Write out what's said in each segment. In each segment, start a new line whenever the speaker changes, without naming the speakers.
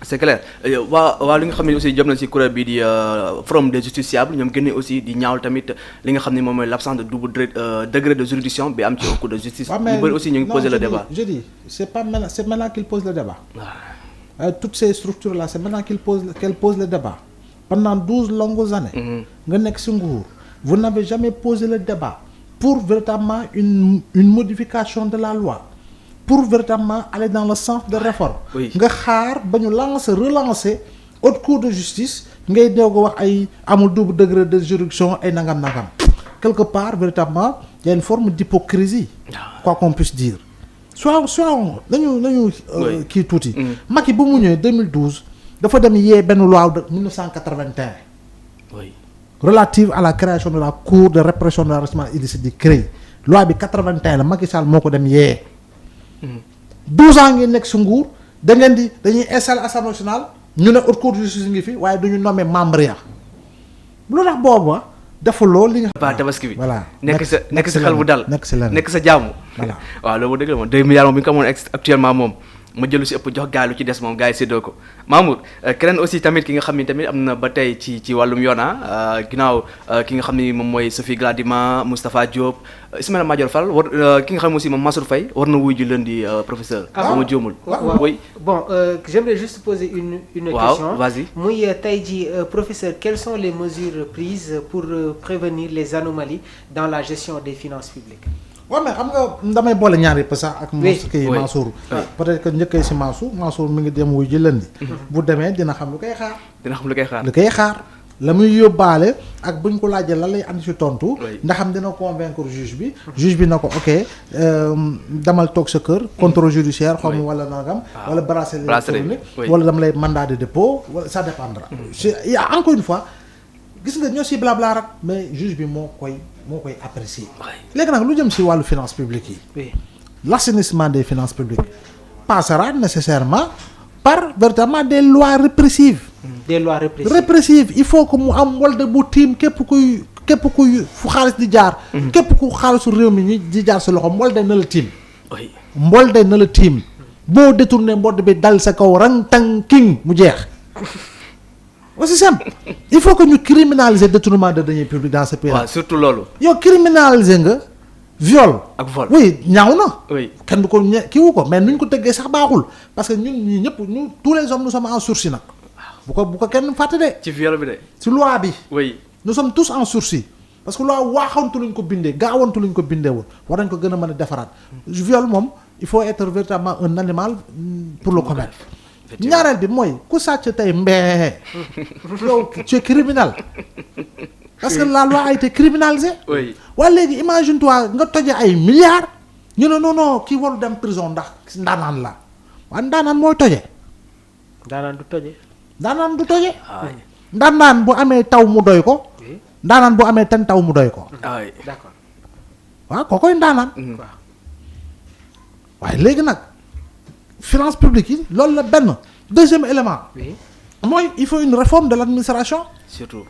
c'est clair waa li nga xam ne aussi jëm na ci kuréel bi di forum des justiciables ñoom génne aussi di ñaawal tamit li nga xam ne moom mooy l'absence de double degré de juridiction bi am ci cour de justice. ñu bëri aussi ñu ngi poser le débat.
je dis c'est maintenant qu'il pose le débat. Toutes ces structures là c'est maintenant qu'elles posent le débat. Pendant 12 longues années. nga nekk ci nguur vous n'avez jamais posé le débat pour véritablement une modification de la loi. Pour véritablement aller dans le sens de réforme. nga xaar ba ñu relancer haute cour de justice ngay doog a wax ay amul double degré de juridiction ay nangam. Quelque part véritablement il y a une forme d'hypocrisie. Quoi qu'on puisse dire. soit nañu kii tuuti. Macky bu mu ñëwee 2012 dafa dem yee benn loi de 1981.
oui.
relative à la création de la cour de répression de l'enrichissement illicite di CREI loi bi 81 la Macky Sall moo ko dem yee. 12 ans ngeen nekk si nguur dañuy installer assemblée nationale ñu ne haute cour de justice ngi fi waaye duñu nommer membre ya lu tax booba defuloo li nga.
tabaski bi
voilà
nekk sa xel bu dal nekk sa jàmm.
voilà
waaw loolu dëgg la moom 2 milliards moom bi nga ko amoon actuellement moom ma jëlu si ëpp jox gaay lu ci des moom gars yi séddoo ko Mamour keneen aussi tamit ki nga xam ni tamit am na ba tey ci wàllum yoona ginnaaw ki nga xam ni moom mooy Sophie Gladima Moustapha Diop Ismaïla Madior Fall ki nga xam ne aussi moom Mansour Faye war na wuy ji lundi professeur.
ma
juumul.
oui bon j'aimerais juste poser une question.
Vas-y.
muy tey ji professeur quelles sont les mesures prises pour prévenir les anomalies dans la gestion des finances publiques.
waaw mais xam nga damay boole ñaar yëpp sax ak Mansour peut-être que njëkkee si Mansour mi ngi dem wuy ji lundi. bu demee dina xam lu koy xaar. la muy yóbbaale ak buñ ko laajee lan lay andi si tontu. ndax xam dina convaincre juge bi na ko ok damal toog sa kër. contrôle judiciaire xaw ma wala nangam. wala bracelet électronique wala dama lay mandat de dépôt wala ça dépendra. il y a encore une fois gis nga ñoo si blabla rek mais juge bi moo koy apprécier. léegi nag lu jëm si wàllu finance publique yi. l'assainissement des finances publiques passera nécessairement par véritablement des lois répressives. répressives il faut que mu am walde bu tiim képp kuy fu xaalis di jaar. képp ku xaalisu réew mi ñi di jaar sa loxo mbolde na la tiim. mbolde na la tiim boo détourné mbodd bi dal sa kaw rang tang king mu jeex. aussi simple il faut que ñu criminaliser détournement de deniers publics dans ce pays.
waaw surtout loolu.
yow criminaliser nga viol.
ak vol
oui ñaaw na.
oui
kenn du ko kiiwu ko mais nuñ ko tëggee sax baaxul parce que ñun ñii ñëpp ñu tous les hommes nous sommes en sursis nag. bu ko kenn fàtte de.
ci viol bi de.
ci loi bi.
oui
nous sommes tous en sursis parce que loi waaxantu luñ ko bindee gaawantu luñ ko bindee woon war nañ ko gën a mën a defaraat. viol moom il faut être véritablement un animal pour le commettre. ñaareel bi mooy ku sàcc tey mbee yow tu es criminel parce que la loi a été criminalisée.
oui
waaye léegi imagine toi nga toje ay milliards ñu ne non kii waru dem prison ndax ndaanaan la waaye ndaanaan mooy toje.
ndaanaan du toje.
ndaanaan bu amee taw mu doy ko. ndaanaan bu amee ten taw mu doy ko.
d'accord.
waaw kookoy ndaanaan. waaye léegi nag. finance publique yi loolu la benn deuxième élément. mooy il faut une réforme de l'administration.
surtout.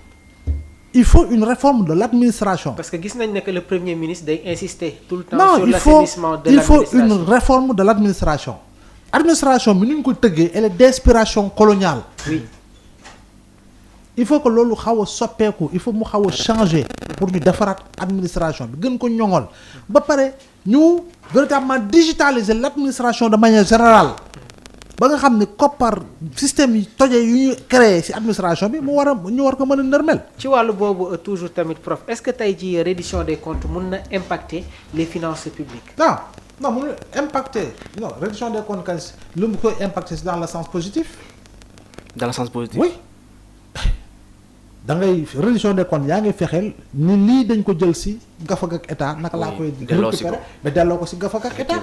il faut une réforme de l'administration.
parce que gis nañ ne que le premier ministre day insister tout le temps. sur l'assainissement de l'administration.
il faut une réforme de l'administration. administration bi nu ñu ko tëggee elle est d'inspiration coloniale.
oui.
il faut que loolu xaw a soppeeku il faut mu xaw a changer pour ñu defaraat administration bi gën ko ñoŋol ba pare ñu véritablement digitaliser l'administration de manière générale ba nga xam ne koppar système yi toje yu ñu créé ci administration bi ñu war ko mën a nërmel.
ci wàllu boobu toujours tamit prof est-ce que tey jii reddition des comptes mun na impacter les finances publiques.
non mënul impacter non reddition des comptes kan lu mu koy impacter c'est dans le sens positif.
dans le sens positif.
oui. da ngay reddition des comptes yaa ngi fexeel ni lii dañ ko jël ci gafag ak état naka laa koy récupérer ba delloo ko ci gafag ak état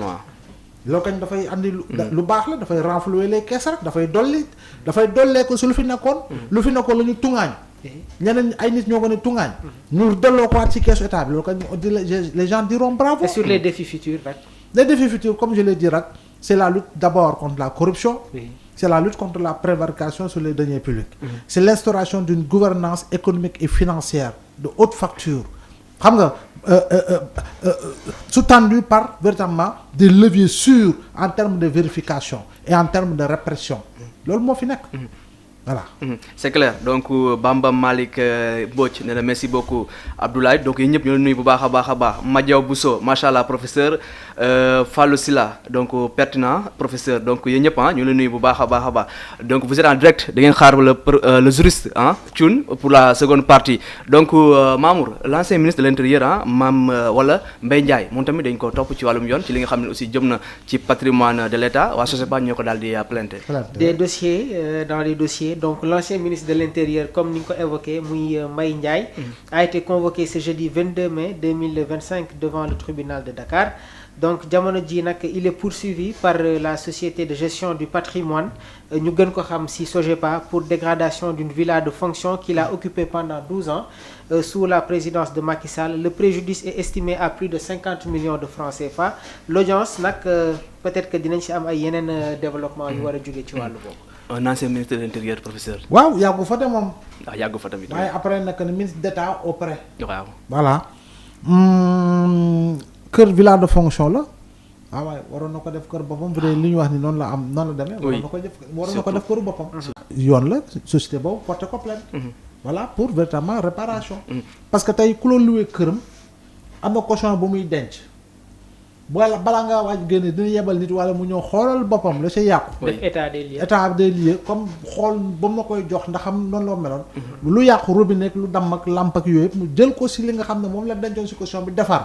loolu kañ dafay andi lu baax la dafay renflouer les caisses rek dafay dollee ko ci lu fi nekkoon lu fi nekkoon la ñu tungaañ ñeneen ay nit ñoo ko ne tungaañ ñu delloo ko waat ci caisse état bi loolu kañ les gens diront bravo.
et sur les défis futurs rek.
les défis futurs comme je l'ai dit rek c'est la lutte d'abord contre la corruption. C'est la lutte contre la prévarication sur les deniers publics. C'est l'instauration d'une gouvernance économique et financière de haute facture xam nga sous-tendu par véritablement des leviers sûrs en termes de vérification et en termes de répression loolu moo fi nekk. Voilà.
C'est clair. Donc Bamba Malik Mbodj nee na merci beaucoup Abdoulaye donc yéen ñëpp ñu nuyu bu baax a baax Madiaw Bousso machallah professeur Fallou Silla donc pertinent professeur donc yéen ñëpp ñu la nuyu bu baax a baax donc vous êtes en direct da ngeen xaar le juriste Thioune pour la seconde partie donc Mamour l'ancien ministre de l'intérieur Mame wala Mbaye Ndiaye moom tamit dañ ko topp ci wàllum yoon ci li nga xam ne aussi jëm na ci patrimoine de l'État waa SOGEPA ñoo ko daal di plainte.
Des dossiers dans les dossiers. Donc l'ancien ministre de l'Intérieur, comme nous l'avons évoqué, Mbaye Ndiaye, a été convoqué ce jeudi 22 mai 2025 devant le tribunal de Dakar. Donc jamono ji nak il est poursuivi par la société de gestion du patrimoine ñu gën ko xam ci SOGEPA pour dégradation d'une villa de fonction qu'il a occupée pendant 12 ans sous la présidence de Macky Sall. Le préjudice est estimé à plus de 50 millions de francs CFA. L'audience nak peut-être que dinañ ci am ay yeneen développement yu war a jóge ci wàllu boobu.
Un ancien ministre de l'Intérieur professeur.
waaw yàggu fa de moom.
waaw yàggu fa tamit.
waaye après nag ministre d'État auprès.
waaw
voilà. kër villa de fonction la. waaw waaye waroon na ko def kër boppam bu dee li ñu wax ni noonu la am noonu la demee. waroon na ko def këru boppam. yoon la société boobu porté ko plainte. voilà pour véritablement réparation. parce que tey ku la loué këram am na caution bu muy denc. balaa ngaa waaj génne dina yebal nit wala mu ñëw xoolal boppam la ca yàqu.
def
état des lieux comme xool ba mu la koy jox ndax xam noonu la meloon. lu yàqu robinet ak lu damm ak lamp ak yooyu yëpp mu jël ko si li nga xam ne moom la dencoon si caution bi defar.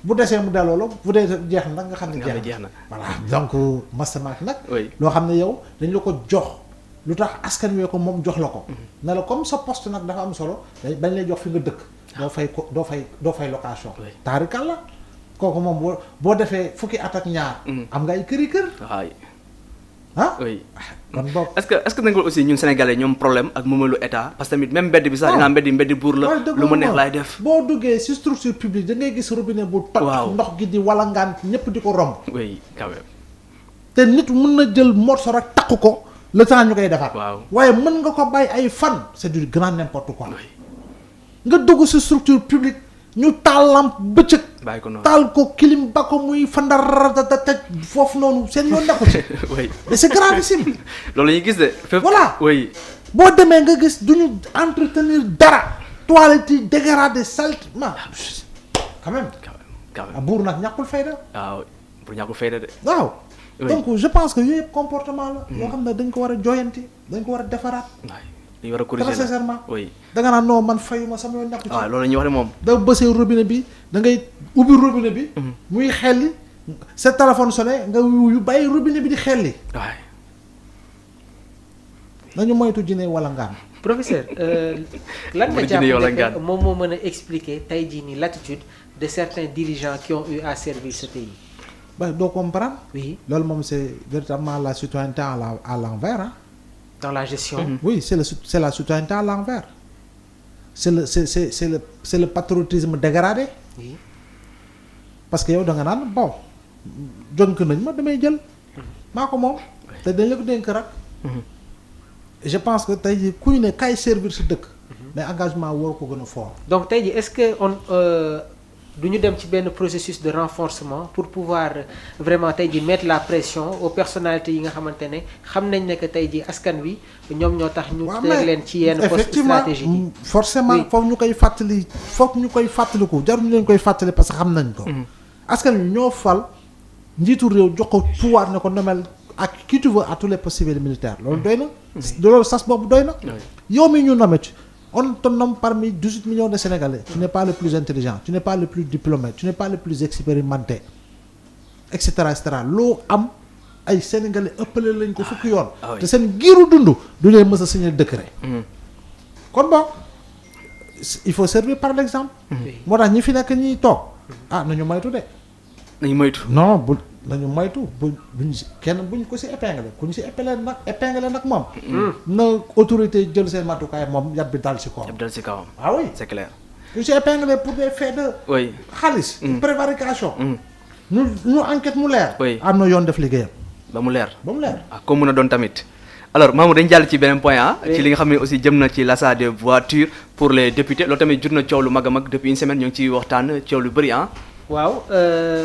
bu desee mu delloo la bu dee jeex na nag nga xam ne jeex na. voilà donc mastermark nag. loo xam ne yow dañ la ko jox lu tax askan wee ko moom jox la ko. ne la comme sa poste nag dafa am solo dañ lay jox fi nga dëkk. doo fay location. taarikal la. kooku moom boo defee fukki at ak ñaar. am nga ay kër.
waay.
oui. kon boog
est-ce que nañ aussi ñun sénégalais ñoom problème ak moomalu état parce que tamit même mbedd bi sax dinaa mbeddi buur la. lu ma neex laay def.
boo duggee ci structure publique da ngay gis robinet bu toj. ndox gi di walangaan ñëpp di ko romb.
oui quand même.
te nit mën na jël morceau rek takku ko le temps ñu koy defar.
waaw
waaye mën nga ko bàyyi ay fan. c'est du grand n'importe quoi. nga dugg ci structure publique. ñu taal lampe bëccëg.
bàyyi ko noonu
taal ko kilim ba ko muy fandar te foofu noonu seen yoon nekku ci.
oui
mais c'est gravissime.
loolu la ñuy gis de.
voilà
oui.
boo demee nga gis duñu entretenir dara. toilettes yi dégradé salte ma quand même. buur nag ñàkkul fayda.
waaw pour ñàkkul fayda de.
waaw. donc je pense que yooyu yëpp comportement la. yoo xam ne dañ ko war a joyanti dañ ko war a defaraat.
dañu war a corriger
très sincèrement.
oui
da nga naan non man fayuma sama yoon ñàkk ci.
waaw loolu la ñuy wax ne moom.
da bësee robinet bi da ngay ubbi robinet bi. muy xelli sa téléphone sonné nga yu bàyyi robinet bi di xelli.
waay.
nañu moytu jinne wala ngaan.
professeur lan nga jàpp ne moom moo mën a expliquer tey jii nii l'attitude de certains dirigeants qui ont eu à servir ce pays.
ba doo comprendre.
oui
loolu moom c'est véritablement la citoyenneté à l'envers hein.
Dans la gestion.
Oui, c'est la citoyenneté à l'envers. C'est le patriotisme dégradé.
Oui.
Parce que yow da nga naan bon jonk nañ ma damay jël. maa ko moom te dañ la ko dénk rek. Je pense que tey jii ku ñu ne kay servir si dëkk. mais engagement war ko gën a fort.
Donc tey jii est-ce que on du ñu dem ci benn processus de renforcement pour pouvoir vraiment tey jii mettre la pression aux personnalités yi nga xamante ne xam nañ ne que tey jii askan wi ñoom ñoo tax ñu teg leen ci yenn poste stratégique yi.
Forcément foofu ñu koy fàttali foofu ñu koy fàttaliku jarul ñu leen koy fàttali parce que xam nañ ko. askan wi ñoo fal njiitu réew jox ko pouvoir ne ko nomel ak qui tu veux à tous les postes civils et militaires loolu doy na. loolu sas boobu doy na. yow mi ñu nommé ci. On te nomme parmi 18 millions de Sénégalais. Tu n'es pas le plus intelligent, tu n'es pas le plus diplômé, tu n'es pas le plus expérimenté, etc. loo am ay Sénégalais ëppale lañ ko fukki yoon. te seen giiru dund du leen mës a signer décret. kon bon il faut servir par l'exemple. moo tax ñi fi nekk ñiy toog. nañu moytu de.
nañu moytu.
non nañu moytu buñ si kenn buñ ko si épinglé kuñ si épinglé nag moom. na autorité jël seen matukaay moom yat bi dal si kawam.
yat bi dal si kawam.
ah oui
c'est clair.
kuñ si épinglé pour des faits de.
oui
xaalis. prévarication. ñu enquête mu leer.
oui
am na yoon def liggéeyam.
ba mu leer.
ba mu leer.
comme mën a doon tamit. alors Mamour dañu jàll ci beneen point ci li nga xam ne aussi jëm na ci l'achat de voitures pour les députés loolu tamit jur na coow lu mag a mag depuis une semaine ñu ngi ciy waxtaan coow lu bëri
waaw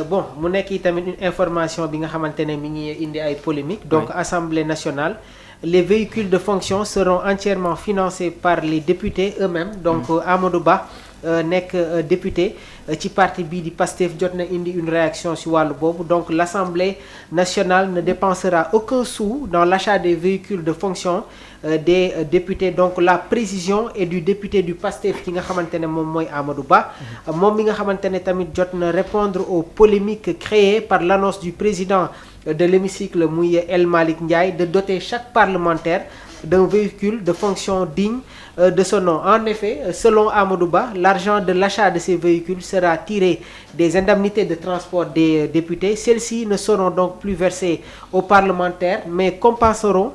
bon mu nekk tamit une information bi nga xamante ne mi ngi indi ay polémique donc Assemblée nationale les véhicules de fonction seront entièrement financés par les députés eux-mêmes donc Amadou Ba nekk député ci parti bii di Pastef jot na indi une réaction ci wàllu boobu donc l'Assemblée nationale ne dépensera aucun sou dans l'achat des véhicules de fonction des députés donc la précision est du député du Pastef ki nga xamante ne moom mooy Amadou Ba moom mi nga xamante ne tamit jot na répondre aux polémiques créées par l'annonce du président de l'hémicycle muy El Malick Ndiaye de doter chaque parlementaire d'un véhicule de fonction digne de ce nom. En effet, selon Amadou Ba, l'argent de l'achat de ces véhicules sera tiré des indemnités de transport des députés. Celles-ci ne seront donc plus versées aux parlementaires, mais compenseront